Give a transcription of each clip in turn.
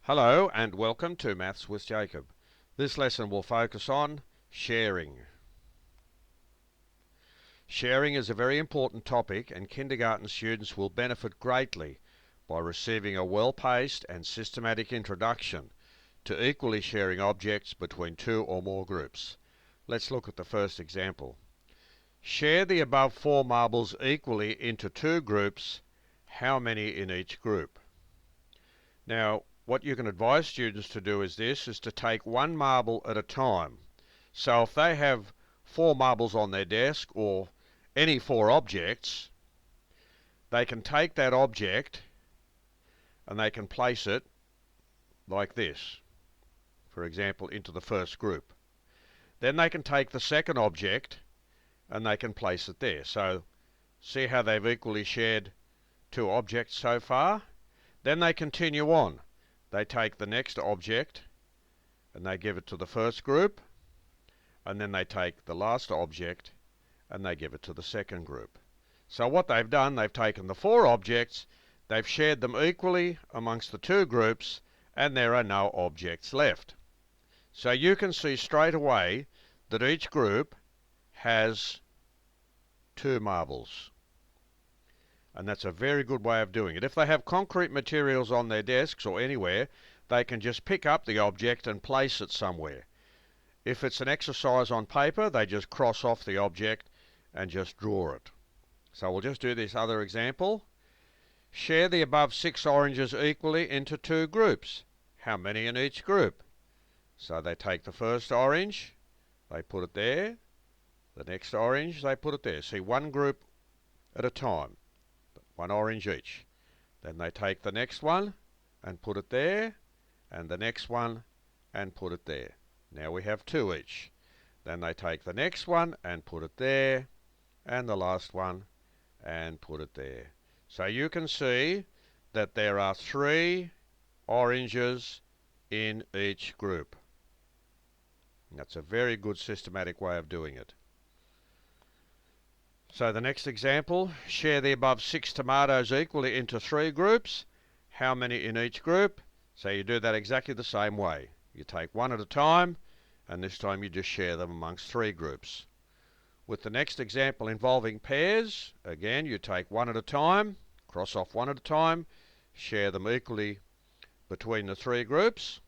Hello and welcome to Maths with Jacob. This lesson will focus on sharing. Sharing is a very important topic, and kindergarten students will benefit greatly by receiving a well-paced and systematic introduction to equally sharing objects between two or more groups. Let's look at the first example. Share the above 4 marbles equally into 2 groups. How many in each group? Now, what you can advise students to do is to take 1 marble at a time. So if they have 4 marbles on their desk, or any 4 objects, they can take that object and they can place it like this, for example, into the first group. Then they can take the second object and they can place it there. So see how they've equally shared 2 objects so far? Then they continue on. They take the next object and they give it to the first group, and then they take the last object and they give it to the second group. So what they've done, they've taken the 4 objects, they've shared them equally amongst the 2 groups, and there are no objects left. So you can see straight away that each group has 2 marbles. And that's a very good way of doing it. If they have concrete materials on their desks or anywhere, they can just pick up the object and place it somewhere. If it's an exercise on paper, they just cross off the object and just draw it. So we'll just do this other example. Share the above 6 oranges equally into 2 groups. How many in each group? So they take the first orange, they put it there. The next orange, they put it there. See, 1 group at a time. 1 orange each. Then they take the next one and put it there, and the next one and put it there. Now we have 2 each. Then they take the next one and put it there, and the last one and put it there. So you can see that there are 3 oranges in each group. And that's a very good systematic way of doing it. So the next example, share the above 6 tomatoes equally into 3 groups. How many in each group? So you do that exactly the same way. You take 1 at a time, and this time you just share them amongst 3 groups. With the next example involving pears, again you take 1 at a time, cross off 1 at a time, share them equally between the 3 groups.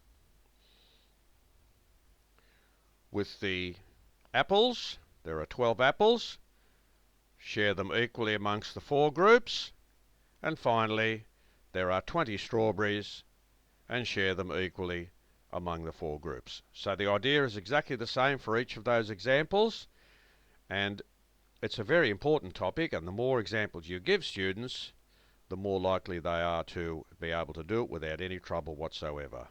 With the apples, there are 12 apples. Share them equally amongst the 4 groups. And finally, there are 20 strawberries, and share them equally among the 4 groups. So the idea is exactly the same for each of those examples, and it's a very important topic, and the more examples you give students, the more likely they are to be able to do it without any trouble whatsoever.